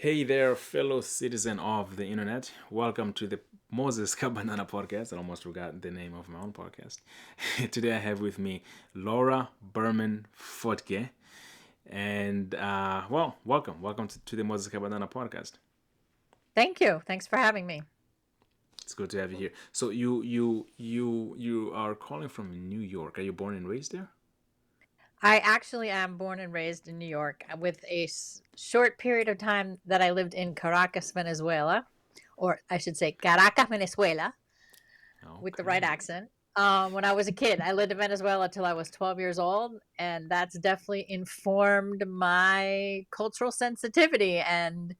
Hey there, fellow citizen of the internet. Welcome to the Moses Kabandana Podcast. I almost forgot the name of my own podcast. Today I have with me Laura Berman Fortgang. And, welcome. Welcome to the Moses Kabandana Podcast. Thank you. Thanks for having me. It's good to have you here. So you are calling from New York. Are you born and raised there? I actually am born and raised in New York with a short period of time that I lived in Caracas, Venezuela, or I should say Caracas, Venezuela, with the right Okay. accent. When I was a kid, I lived in Venezuela till I was 12 years old, and that's definitely informed my cultural sensitivity and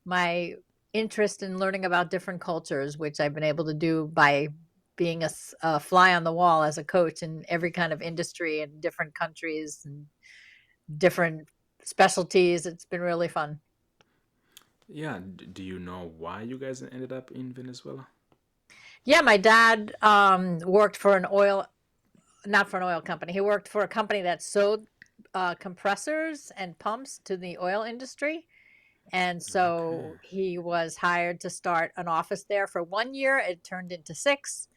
my interest in learning about different cultures, which I've been able to do by being a fly on the wall as a coach in every kind of industry in different countries and different specialties. It's been really fun. Yeah. Do you know why you guys ended up in Venezuela? Yeah, my dad worked for an oil, not for an oil company. He worked for a company that sold compressors and pumps to the oil industry. And Okay. so he was hired to start an office there for 1 year. It turned into six.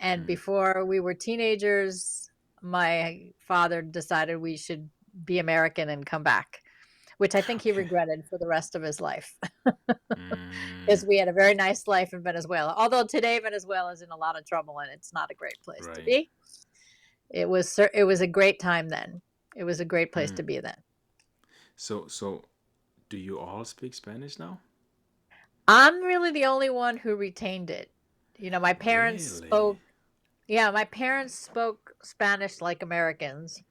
And Hmm. before we were teenagers, my father decided we should be American and come back, which I think he Okay. regretted for the rest of his life. Mm, Because we had a very nice life in Venezuela. Although today Venezuela is in a lot of trouble and it's not a great place to right. be. It was a great time then. It was a great place Mm. to be then. So do you all speak Spanish now? I'm really the only one who retained it. My parents Really? spoke Yeah, my parents spoke Spanish like Americans.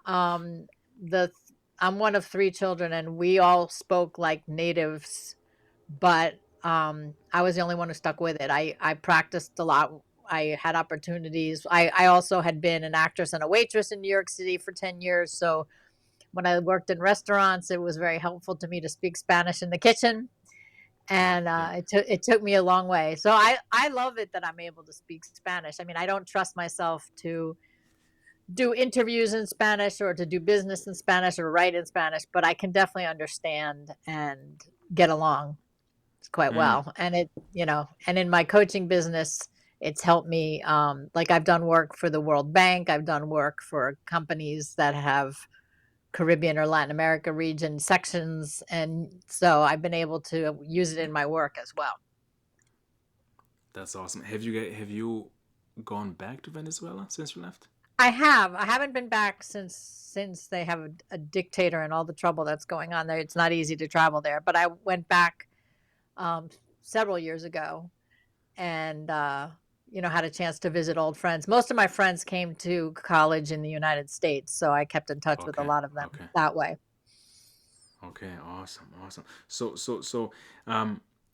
Um, the I'm one of three children, and we all spoke like natives. But I was the only one who stuck with it. I practiced a lot. I had opportunities. I also had been an actress and a waitress in New York City for 10 years. So when I worked in restaurants, it was very helpful to me to speak Spanish in the kitchen, Yep, and yep. it took me a long way. So I love it that I'm able to speak Spanish. I mean, I don't trust myself to do interviews in Spanish or to do business in Spanish or write in Spanish, but I can definitely understand and get along quite Mm. well. And in my coaching business, it's helped me. Like I've done work for the World Bank, I've done work for companies that have Caribbean or Latin America region sections, and so I've been able to use it in my work as well. That's awesome. Have you gone back to Venezuela since you left? I have. I haven't been back since they have a dictator and all the trouble that's going on there. It's not easy to travel there, but I went back um, several years ago and had a chance to visit old friends. Most of my friends came to college in the United States, so I kept in touch with a Okay. lot of them Okay. that way. Okay. Awesome. Awesome. So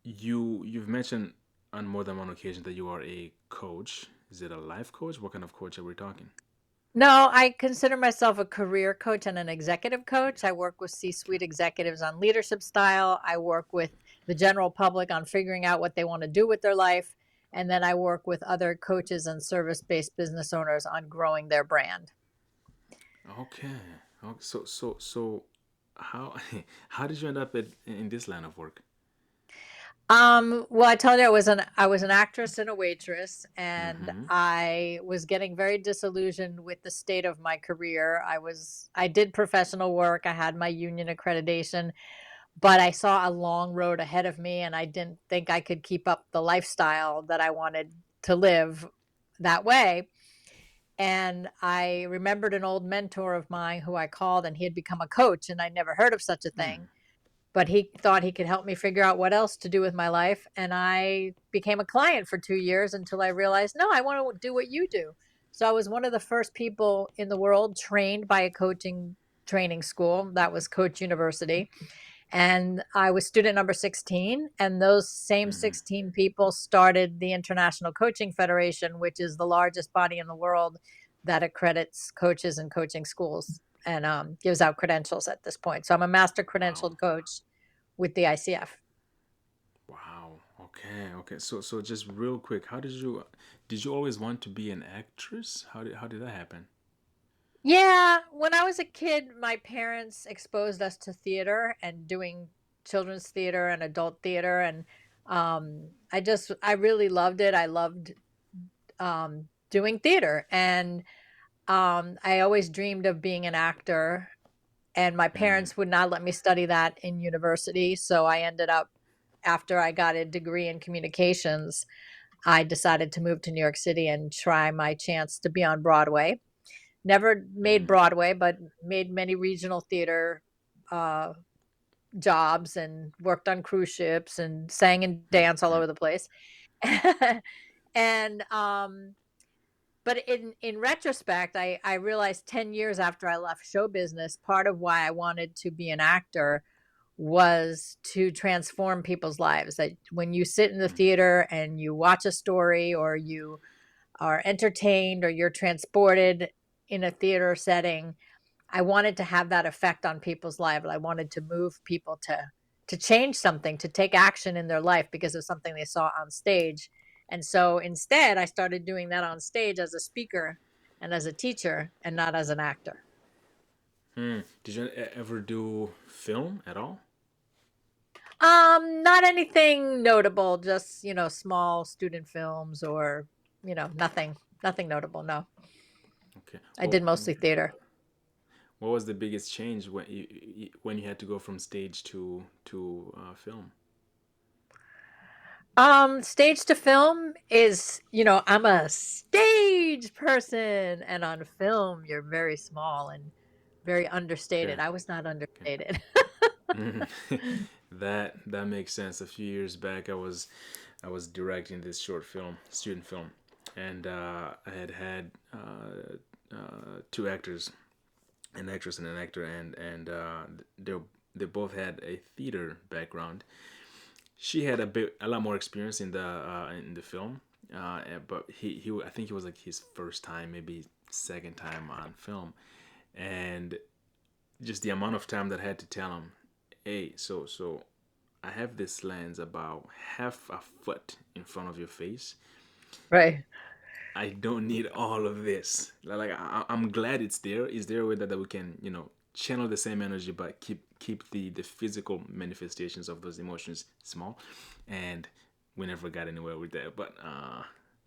you've mentioned on more than one occasion that you are a coach. Is it a life coach? What kind of coach are we talking? No, I consider myself a career coach and an executive coach. I work with C-suite executives on leadership style. I work with the general public on figuring out what they want to do with their life. And then I work with other coaches and service-based business owners on growing their brand. Okay. Okay. So how how did you end up in this line of work? Well, I told you I was an actress and a waitress, and Mm-hmm. I was getting very disillusioned with the state of my career. I did professional work. I had my union accreditation, but I saw a long road ahead of me, and I didn't think I could keep up the lifestyle that I wanted to live that way. And I remembered an old mentor of mine who I called, and he had become a coach, and I never heard of such a thing. But he thought he could help me figure out what else to do with my life. And I became a client for 2 years until I realized, no, I want to do what you do. So I was one of the first people in the world trained by a coaching training school. That was Coach University, and I was student number 16. And those same Mm-hmm. 16 people started the International Coaching Federation, which is the largest body in the world that accredits coaches and coaching schools and gives out credentials at this point. So I'm a master Wow. credentialed coach with the ICF. Wow. Okay. Okay. So just real quick, how did you always want to be an actress? How did that happen? Yeah, when I was a kid, my parents exposed us to theater and doing children's theater and adult theater, and I really loved it. I loved doing theater, and I always dreamed of being an actor, and my Mm, parents would not let me study that in university. So I ended up, after I got a degree in communications, I decided to move to New York City and try my chance to be on Broadway. Never made mm, Broadway, but made many regional theater uh, jobs and worked on cruise ships and sang and mm, danced all mm, over the place. and But in retrospect, I realized 10 years after I left show business, part of why I wanted to be an actor was to transform people's lives. That when you sit in the mm. theater and you watch a story, or you are entertained, or you're transported in a theater setting, I wanted to have that effect on people's lives. I wanted to move people to change something, to take action in their life because of something they saw on stage. And so instead, I started doing that on stage as a speaker and as a teacher, and not as an actor. Did you ever do film at all? Not anything notable, just, small student films, or, nothing notable. No. Okay. I did mostly theater. What was the biggest change when you had to go from stage to film? Stage to film is, I'm a stage person, and on film, you're very small and very Okay. understated. I was not Okay. understated. Mhm. That makes sense. A few years back, I was directing this short film, student film, and I had two actors, an actress and an actor, and they both had a theater background. She had a lot more experience in the film, but he I think it was like his first time, maybe second time on film, and just the amount of time that I had to tell him, hey, so I have this lens about half a foot in front of your face. Right. I don't need all of this. Like I'm glad it's there. Is there a way that we can channel the same energy but keep the physical manifestations of those emotions small? And we never got anywhere with that. But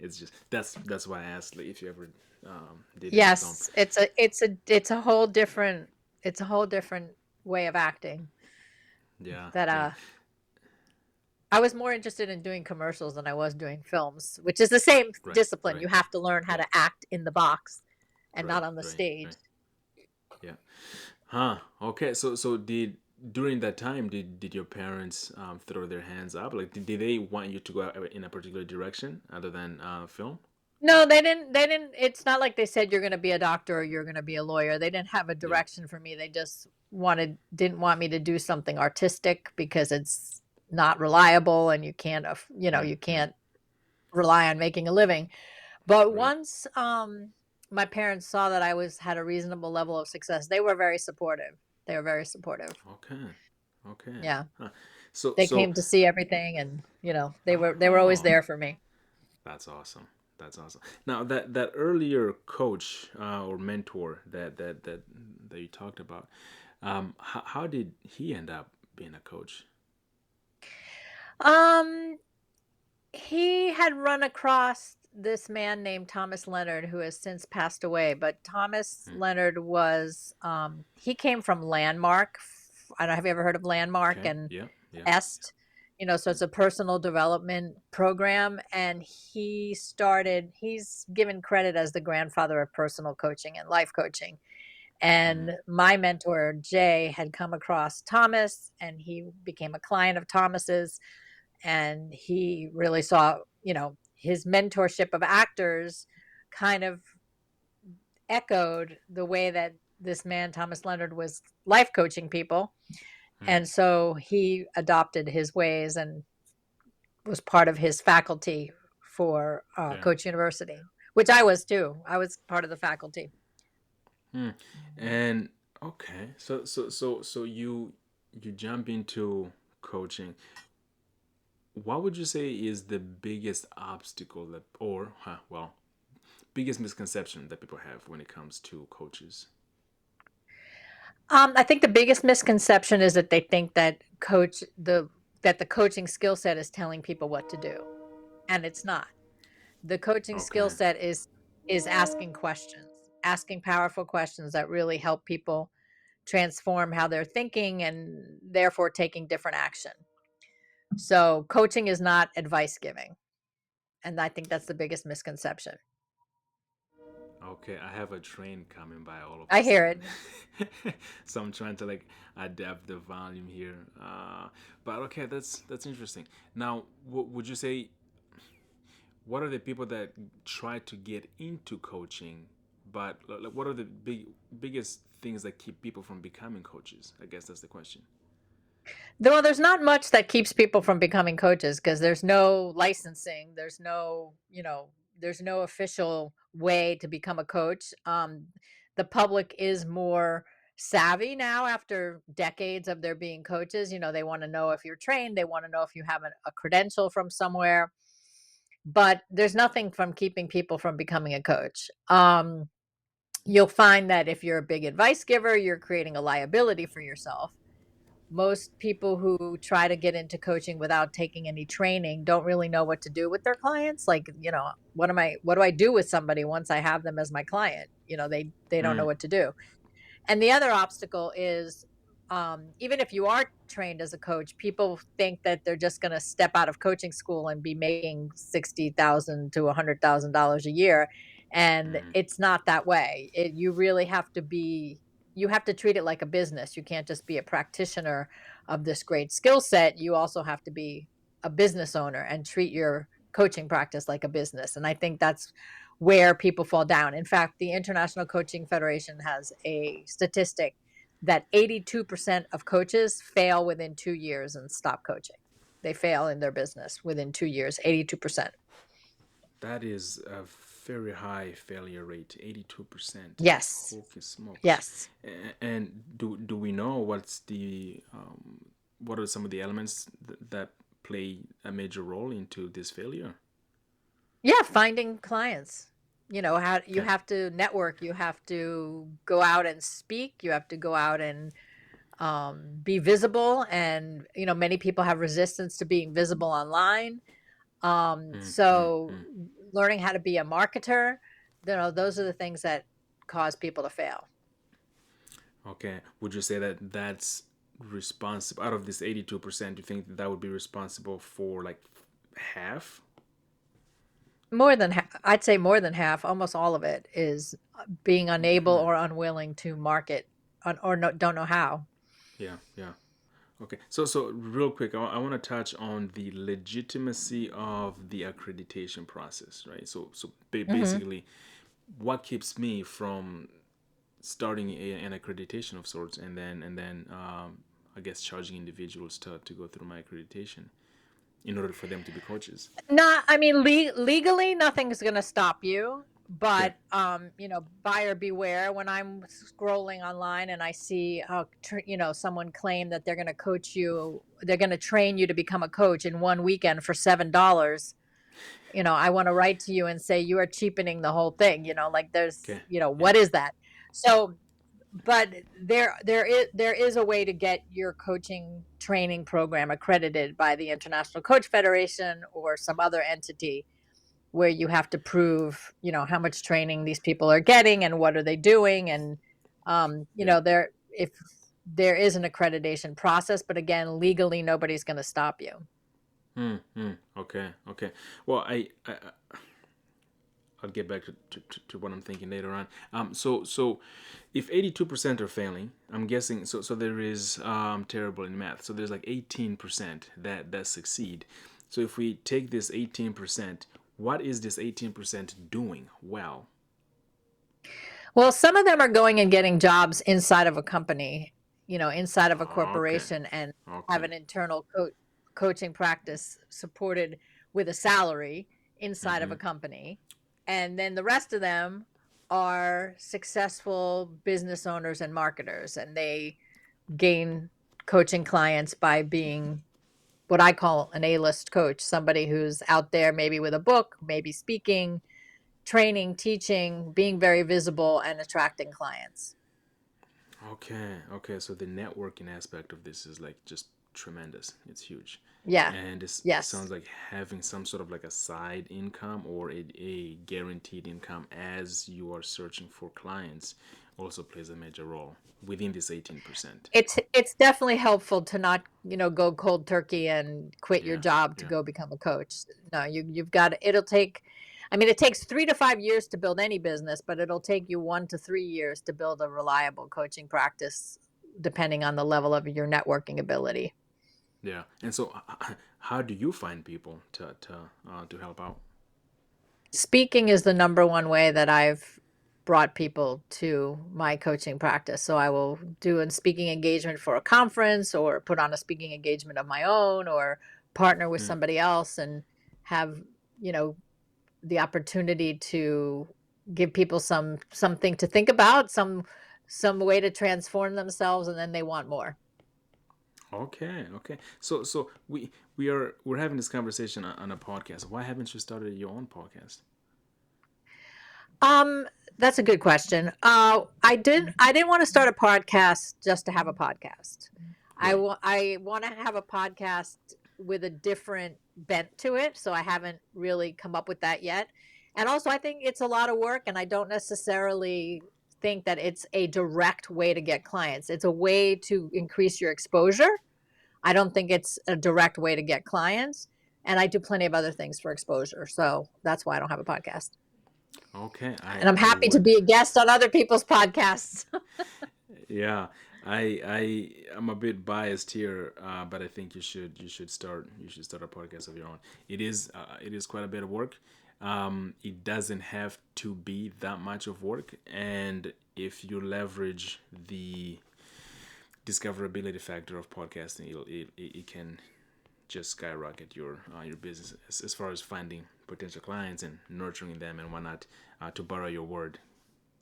it's just that's why I asked, like, if you ever did any film. Yes, it's a whole different way of acting. Yeah, That yeah, I was more interested in doing commercials than I was doing films, which is the same right, discipline. right, You have to learn how yeah, to act in the box and right, not on the right, stage. right, yeah. Huh. Okay. So did during that time did your parents throw their hands up? Like did they want you to go in a particular direction other than film? No, they didn't. It's not like they said you're going to be a doctor or you're going to be a lawyer. They didn't have a Yeah. direction for me. They just didn't want me to do something artistic because it's not reliable, and Mm, you mm, can't rely on making a living. But right. once my parents saw that I was had a reasonable level of success, they were very supportive. They were very supportive. Okay. Okay. Yeah. Huh. So They so came to see everything, and they were always oh, there for me. that's awesome. That's awesome. Now that earlier coach or mentor that you talked about, how did he end up being a coach? Um He had run across this man named Thomas Leonard, who has since passed away. But Thomas Mm, Leonard he came from Landmark. I don't know, have you ever heard of Landmark okay. and Yeah. Yeah. EST? So it's a personal development program. And he's given credit as the grandfather of personal coaching and life coaching. Mm, And my mentor, Jay, had come across Thomas, and he became a client of Thomas's, and he really saw, his mentorship of actors kind of echoed the way that this man Thomas Leonard was life coaching people. mm, And so he adopted his ways and was part of his faculty for yeah. Coach University, which I was too. I was part of the faculty. Hmm. And okay, so you jump into coaching. What would you say is the biggest obstacle that, or well, biggest misconception that people have when it comes to coaches? I think the biggest misconception is that they think that the coaching skill set is telling people what to do, and it's not. The coaching skill Okay. set is asking questions, asking powerful questions that really help people transform how they're thinking and therefore taking different action. So coaching is not advice giving, and I think that's the biggest misconception. Okay, I have a train coming by all of a I hear sudden. it. So I'm trying to like adapt the volume here. But okay, that's interesting. Now, would you say what are the people that try to get into coaching, but like, what are the biggest things that keep people from becoming coaches? I guess that's the question. Though there's not much that keeps people from becoming coaches because there's no licensing, there's no official way to become a coach. The public is more savvy now after decades of their being coaches. They want to know if you're trained, they want to know if you have a credential from somewhere, but there's nothing from keeping people from becoming a coach. You'll find that if you're a big advice giver, you're creating a liability for yourself. Most people who try to get into coaching without taking any training don't really know what to do with their clients. Like, what do I do with somebody once I have them as my client? They don't know Mm, what to do. And the other obstacle is, even if you are trained as a coach, people think that they're just going to step out of coaching school and be making $60,000 to $100,000 a year, and mm, it's not that way. You really have to you have to treat it like a business. You can't just be a practitioner of this great skill set. You also have to be a business owner and treat your coaching practice like a business. And I think that's where people fall down. In fact, the International Coaching Federation has a statistic that 82% of coaches fail within 2 years and stop coaching. They fail in their business within 2 years, 82%. that is a very high failure rate, 82%. Yes. Holy smokes! Yes. And do we know what are some of the elements that play a major role into this failure? Yeah, finding clients. How you Okay. have to network, you have to go out and speak, you have to go out and be visible. And, many people have resistance to being visible online. Mm, mm, So mm. learning how to be a marketer, those are the things that cause people to fail. Okay. Would you say that that's responsible out of this 82%? You think that would be responsible for like half? I'd say more than half, almost all of it is being unable Hmm. or unwilling to market or don't know how. Yeah. Yeah. Okay. So real quick, I want to touch on the legitimacy of the accreditation process, right? Hmm. Basically, what keeps me from starting an accreditation of sorts, and then I guess charging individuals to go through my accreditation in order for them to be coaches. Not, I mean, legally, nothing's going to stop you. Okay. But buyer beware. When I'm scrolling online and I see, someone claim that they're going to they're going to train you to become a coach in one weekend for $7. I want to write to you and say you are cheapening the whole thing. Like Okay. Yeah. what is that? So, but there is a way to get your coaching training program accredited by the International Coach Federation or some other entity, where you have to prove how much training these people are getting and what are they doing. And Yeah. there if there is an accreditation process, but again, legally nobody's going to stop you. Okay. Okay. Well, I'll get back to what I'm thinking later on. So if 82% are failing, I'm guessing. So there is terrible in math. So there's like 18% that succeed. So if we take this 18%, what is this 18% doing well? Well, some of them are going and getting jobs inside of a company, inside of a Okay. corporation, and have Okay. an internal coaching practice supported with a salary inside of Mm-hmm. a company. And then the rest of them are successful business owners and marketers, and they gain coaching clients by being what I call an A-list coach, somebody who's out there maybe with a book, maybe speaking, training, teaching, being very visible, and attracting clients. Okay. So the networking aspect of this is like just tremendous. It's huge. Yeah. And it Yes. sounds like having some sort of like a side income or a guaranteed income as you are searching for clients also plays a major role within this 18%. It's definitely helpful to not, go cold turkey and quit your Yeah, job to yeah. go become a coach. No, you've got it'll take I mean, it takes 3 to 5 years to build any business, but it'll take you 1 to 3 years to build a reliable coaching practice depending on the level of your networking ability. Yeah. And so how do you find people to help out? Speaking is the number one way that I've brought people to my coaching practice. So I will do a speaking engagement for a conference or put on a speaking engagement of my own or partner with Mm. somebody else and have, you know, the opportunity to give people something to think about, some way to transform themselves and then they want more. Okay. So we're having this conversation on a podcast. Why haven't you started your own podcast? Um, that's a good question. I didn't want to start a podcast just to have a podcast. Right. I want to have a podcast with a different bent to it, so I haven't really come up with that yet. And also I think it's a lot of work and I don't necessarily think that it's a direct way to get clients. It's a way to increase your exposure. I don't think it's a direct way to get clients, and I do plenty of other things for exposure. So that's why I don't have a podcast. Okay. And I'm I happy to would. be a guest on other people's podcasts. Yeah. I'm a bit biased here, but I think you should start a podcast of your own. It is quite a bit of work. It doesn't have to be that much of work, and if you leverage the discoverability factor of podcasting, it can just skyrocket your business as far as finding potential clients and nurturing them and whatnot. To borrow your word,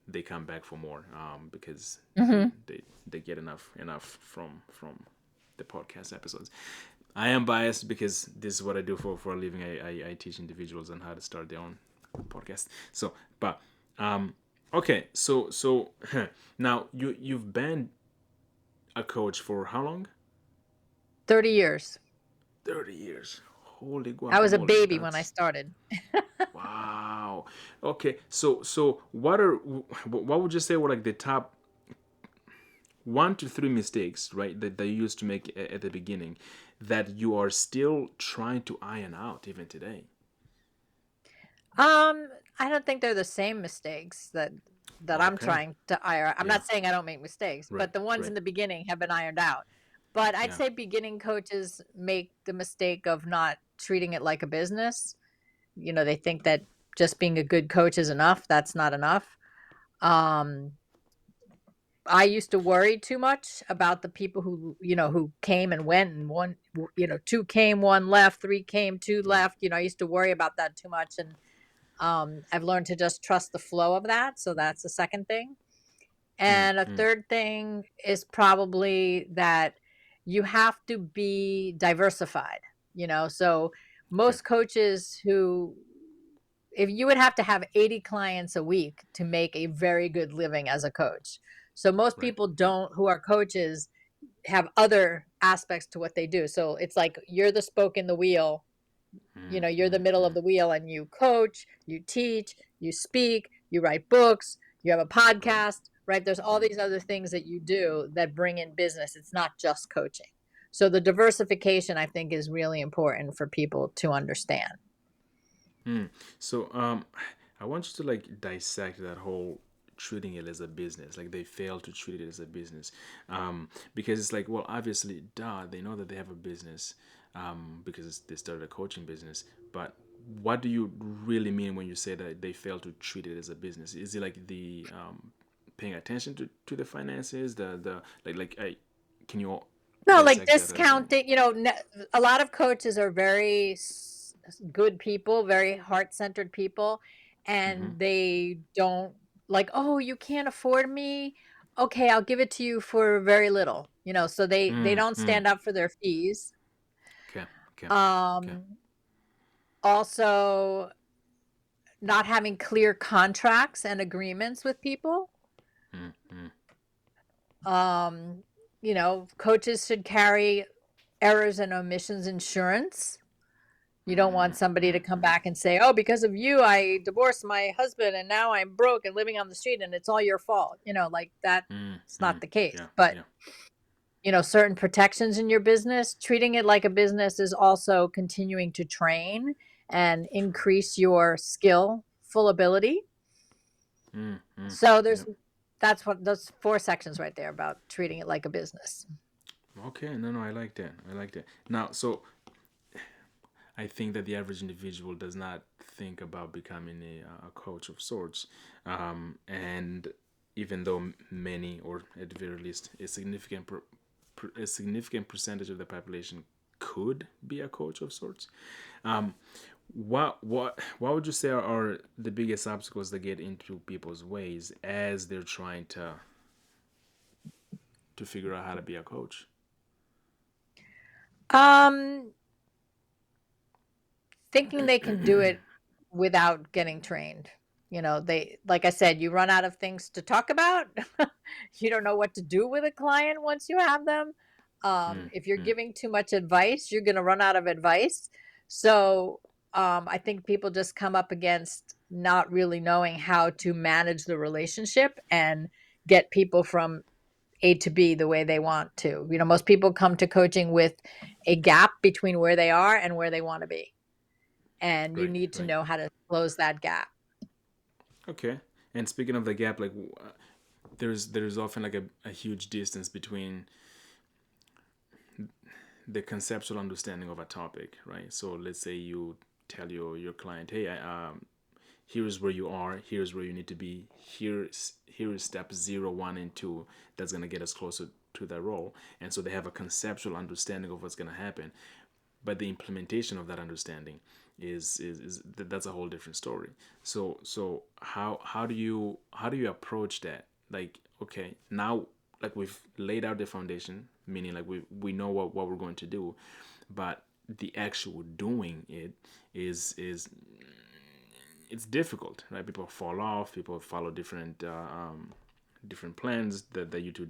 they come back for more because Hmm. they get enough from the podcast episodes. I am biased because this is what I do for a living. I teach individuals on how to start their own podcast. So, but okay, so now you've been a coach for how long? 30 years. 30 years. Holy I was a guacamole! baby when I That's started. wow. Okay, so what would you say were like the top 1 to 3 mistakes, right, that you used to make at the beginning that you are still trying to iron out even today? Um, I don't think they're the same mistakes that I'm Okay. trying to iron. I'm Yeah. not saying I don't make mistakes, Right. but the ones Right. in the beginning have been ironed out. But I'd Yeah. say beginning coaches make the mistake of not treating it like a business. They think that just being a good coach is enough. That's not enough. Um, I used to worry too much about the people who came and went and one, two came, one left, three came, two Right. left. I used to worry about that too much. And I've learned to just trust the flow of that. So that's the second thing. Mm, And a mm, third thing is probably that you have to be diversified. So okay. most coaches if you would have to have 80 clients a week to make a very good living as a coach. So most Right. people Right. don't who are coaches have other aspects to what they do. So it's like you're the spoke in the wheel, Mm, you're the mm, middle of mm, the wheel and you coach, you teach, you speak, you write books, you have a right. podcast, right? There's all Right. these other things that you do that bring in business. It's not just coaching. So the diversification I think is really important for people to understand. Mm. So I want you to like dissect that whole treating it as a business. Like they fail to treat it as a business, because it's like, well, obviously, duh, they know that they have a business, because they started a coaching business. But what do you really mean when you say that they fail to treat it as a business? Is it like the paying attention to the finances, the like can you No, like dissect that a little bit more? discounting, a lot of coaches are very good people, very heart-centered people, Mm-hmm. and they don't like, "Oh, you can't afford me? Okay, I'll give it to you for very little." So they Mm, don't mm. stand up for their fees. Okay. Okay. Okay. Um Also not having clear contracts and agreements with people. Mm, mm. Um, Coaches should carry errors and omissions insurance. You don't want somebody to come back and say, "Oh, because of you, I divorced my husband and now I'm broke and living on the street and it's all your fault." Like that. It's not the case. Yeah, But yeah, certain protections in your business, treating it like a business is also continuing to train and true. increase your skill, full ability. So Yeah. that's what those four sections right there about treating it like a business. Okay, no, I like that. I like that. Now, so I think that the average individual does not think about becoming a coach of sorts, and even though many, or at the very least, a significant percentage of the population could be a coach of sorts. Um, what would you say are the biggest obstacles that get into people's ways as they're trying to figure out how to be a coach? Um, Thinking they can do it without getting trained. They, like I said, you run out of things to talk about. You don't know what to do with a client once you have them. If you're giving too much advice, you're going to run out of advice. So I think people just come up against not really knowing how to manage the relationship and get people from A to B the way they want to. Most people come to coaching with a gap between where they are and where they want to be, and you Right, need to right. know how to close that gap. Okay. And speaking of the gap, like there's often like a huge distance between the conceptual understanding of a topic, right? So let's say you tell your client, hey, here's where you are, here's where you need to be, here is step 0, 1, and 2 that's gonna get us closer to that role, and so they have a conceptual understanding of what's gonna happen, but the implementation of that understanding is that's a whole different story. So how do you approach that? Like, okay, now, like, we've laid out the foundation, meaning like we know what we're going to do, but the actual doing it is it's difficult, right? People fall off, people follow different plans that you two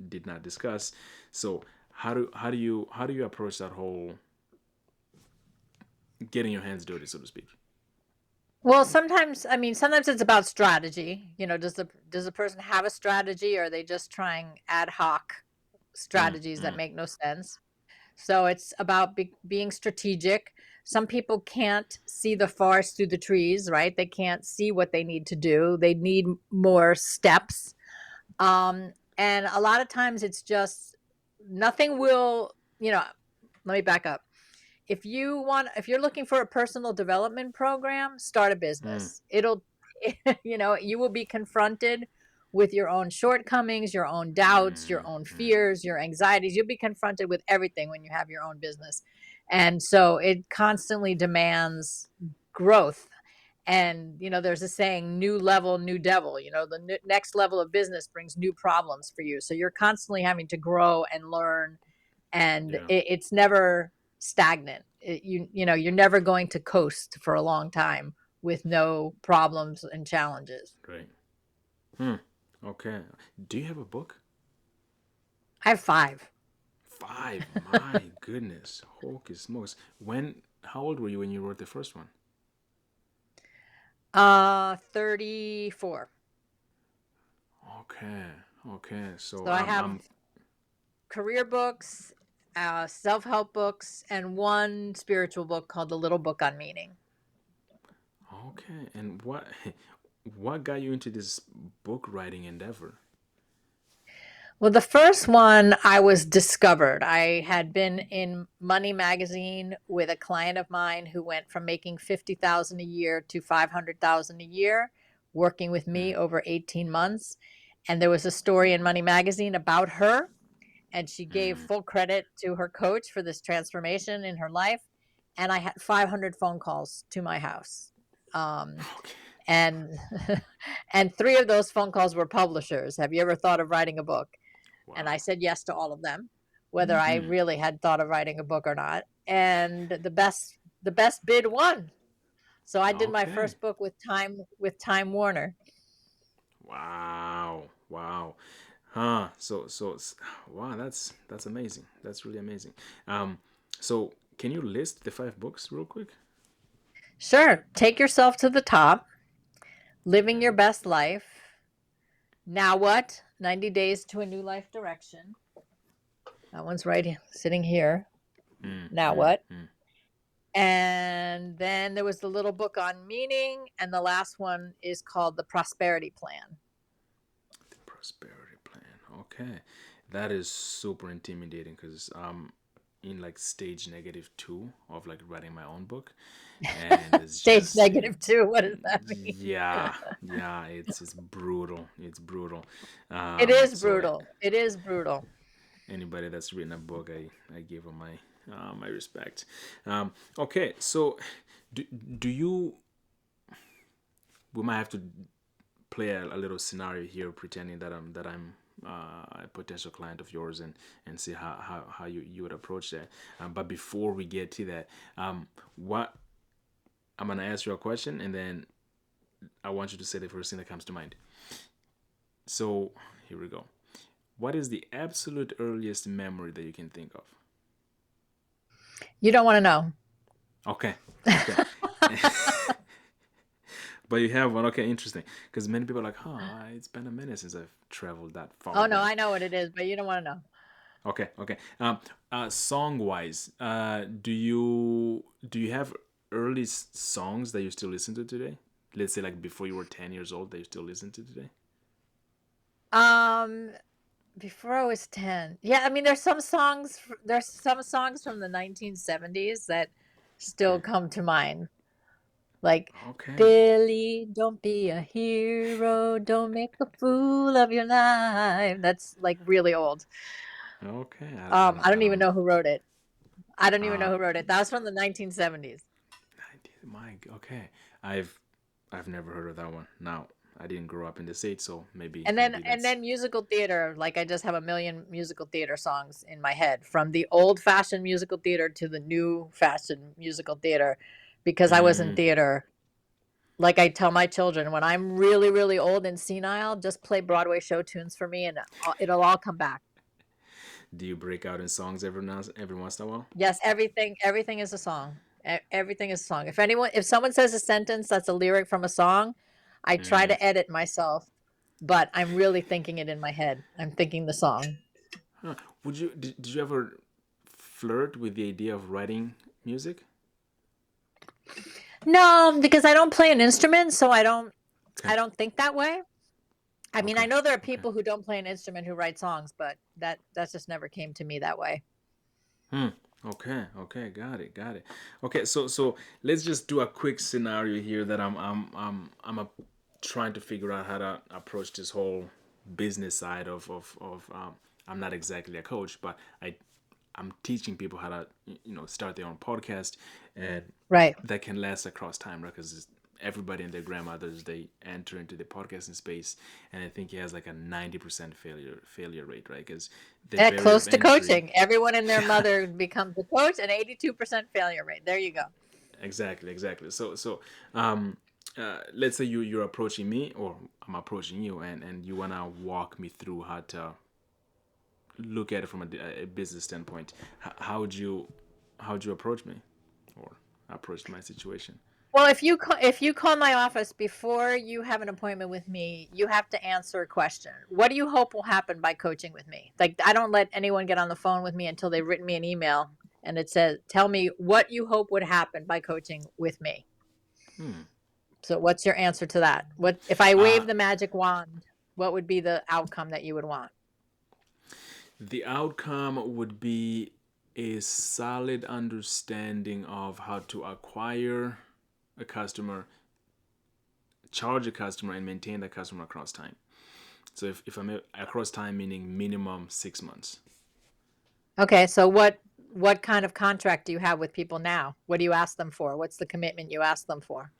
did not discuss. So how do you approach that whole getting your hands dirty, so to speak? Well, sometimes it's about strategy. Does the person have a strategy, or are they just trying ad hoc Mm, strategies that mm, make no sense? So it's about being strategic. Some people can't see the forest through the trees, right? They can't see what they need to do. They need more steps. And a lot of times it's just nothing will, let me back up. If you're looking for a personal development program, start a mm, business. It'll you will be confronted with your own shortcomings, your own doubts, your mm, own mm. fears, your anxieties. You'll be confronted with everything when you have your own business. And so it constantly demands growth. And there's a saying, new level, new devil. The next level of business brings new problems for you, so you're constantly having to grow and learn, and Yeah, it's never stagnant. You're never going to coast for a long time with no problems and challenges. right. Hmm. Okay. Do you have a book? I have 5. 5. My goodness. Holy smokes. How old were you when you wrote the first one? 34. Okay. Okay. So So I have I'm career books, self-help books, and one spiritual book called The Little Book on Meaning. okay. And what got you into this book writing endeavor? Well, the first one, I was discovered. I had been in Money Magazine with a client of mine who went from making 50,000 a year to 500,000 a year, working with Hmm. me over 18 months. And there was a story in Money Magazine about her, and she gave Hmm. full credit to her coach for this transformation in her life. And I had 500 phone calls to my house. Um, Okay. and and 3 of those phone calls were publishers. Have you ever thought of writing a book? And I Wow. said yes to all of them, whether I Hmm. really had thought of writing a book or not. And the best bid won. So I did my Okay. first book with Time Warner. Wow. Wow. Wow, that's amazing. That's really amazing. So can you list the five books real quick? Sure. Take yourself to the top. Living Okay. your best life. Now what? 90 days to a new life direction. That one's sitting here. Mm, Now mm, what? mm. And then there was the little book on meaning, and the last one is called The Prosperity Plan. The prosperity plan. Okay, that is super intimidating because I'm in like stage -2 of like writing my own book, and it's Stage just it. -2. What does that mean? Yeah, yeah, it's brutal. It's brutal. It is So brutal. It is brutal. anybody that's written a book, I give them my respect. Okay, so do do you? We might have to play a little scenario here, pretending that I'm a potential client of yours, and see how you would approach that. But before we get to that, what I'm gonna ask you a question, and then I want you to say the first thing that comes to mind. So here we go. What is the absolute earliest memory that you can think of? You don't want to know. Okay, okay. But you have one. Okay, interesting. Because many people are like, huh, it's been a minute since I've traveled that far Oh, no, back. I know what it is, but you don't want to know. Okay, okay. Song wise, do you have early songs that you still listen to today? Let's say like before you were 10 years old that you still listen to today. Um, Before I was 10. Yeah, I mean, there's some songs from the 1970s that still Okay, come to mind. Like, okay, Billy, don't be a hero, don't make a fool of your life. That's like really old. okay. I I don't don't even know. know who wrote it. I don't even know Uh, who wrote it. That was from the 1970s. Mike. Okay, I've I've never heard of that one. Now I didn't grow up in the States, so maybe And then maybe and that's then musical theater, like I just have a million musical theater songs in my head, from the old fashioned musical theater to the new fashioned musical theater, because I was in mm, theater. Like I tell my children, when I'm really, really old and senile, just play Broadway show tunes for me and it'll all come back. do you break out in songs every once in a while? Yes, everything is a song. Everything is a song. If someone says a sentence that's a lyric from a song, I try Mm. to edit myself, but I'm really thinking it in my head. I'm thinking the song. Huh. Did you ever flirt with the idea of writing music? No, because I don't play an instrument, so Okay, I don't think that way. I mean, I okay, know there are okay. people who don't play an instrument who write songs, but that just never came to me that way. Hmm. Okay, okay, got it, got it. Okay, so let's just do a quick scenario here that trying to figure out how to approach this whole business side of. I'm not exactly a coach, but I'm teaching people how to start their own podcast, and Right. that can last across time, right? Because everybody and their grandmothers, they enter into the podcasting space, and I think it has like a 90% failure rate, right? Because the barrier Close of to entry. coaching. Everyone and their Yeah, mother becomes a coach, and 82% failure rate. There you go. exactly. Let's say you're approaching me, or I'm approaching you, and you wanna walk me through how to look at it from a business standpoint. How would you approach me, or approach my situation? Well, if you call my office before you have an appointment with me, you have to answer a question. What do you hope will happen by coaching with me? Like I don't let anyone get on the phone with me until they've written me an email and it says, "Tell me what you hope would happen by coaching with me." Hmm. So, what's your answer to that? What if I Uh, wave the magic wand? What would be the outcome that you would want? the outcome would be a solid understanding of how to acquire a customer, charge a customer, and maintain that customer across time. So if I'm across time, meaning minimum 6 months. Okay, so what kind of contract do you have with people now? What do you ask them for? What's the commitment you ask them for?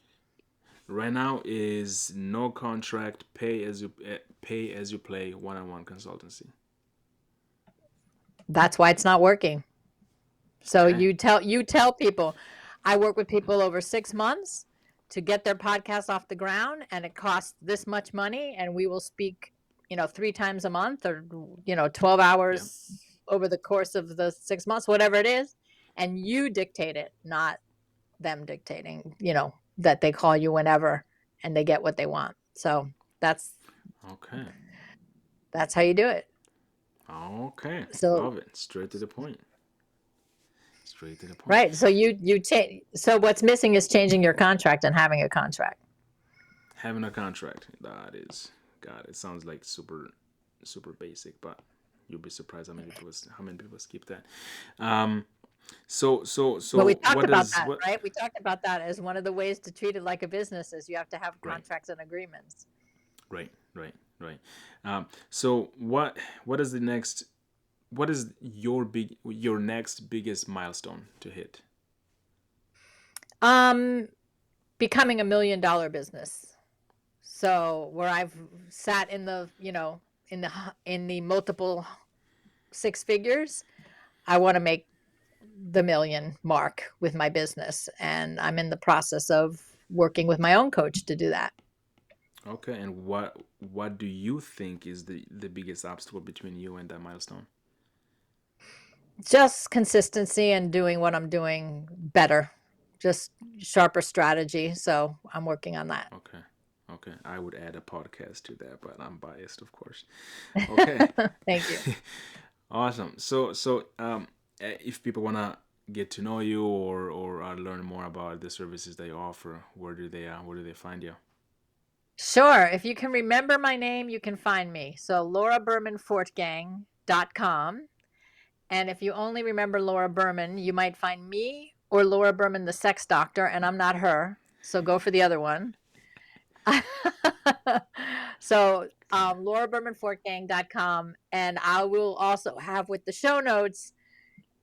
Right now is no contract, pay as you play, one-on-one consultancy. That's why it's not working. So Okay. you tell people, I work with people over 6 months to get their podcast off the ground, and it costs this much money, and we will speak 3 times a month, or 12 Yeah. hours over the course of the 6 months, whatever it is, and you dictate it, not them dictating, that they call you whenever and they get what they want. So that's Okay. that's how you do it. Okay. So Love it. Straight to the point. Straight to the point. right. So you change. So what's missing is changing your contract and having a contract. Having a contract. That is, God, it sounds like super basic, but you'll be surprised how many people skip that. Um, But we so talked what about does that, what right? We talked about that as one of the ways to treat it like a business is you have to have right, contracts and agreements. right. So what is the next? What is your next biggest milestone to hit? Um, Becoming $1 million business. So where I've sat in the, in the multiple six figures, I want to make the million mark with my business, and I'm in the process of working with my own coach to do that. Okay, and what do you think is the biggest obstacle between you and that milestone? Just consistency and doing what I'm doing better, just sharper strategy. So I'm working on that. Okay. Okay. I would add a podcast to that, but I'm biased, of course. Okay. Thank you. Awesome. If people wanna get to know you or learn more about the services that you offer, where do they find you? Sure. If you can remember my name, you can find me. So laurabermanfortgang.com. And if you only remember Laura Berman, you might find me or Laura Berman, the sex doctor, and I'm not her. So go for the other one. So laurabermanfortgang.com. And I will also have with the show notes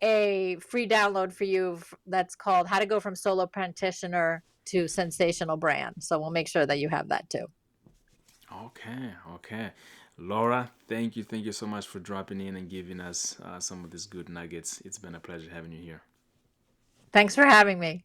a free download for you that's called How to Go from Solo Practitioner to Sensational Brand. So we'll make sure that you have that too. Okay. Okay. Laura, thank you so much for dropping in and giving us some of these good nuggets. It's been a pleasure having you here. Thanks for having me.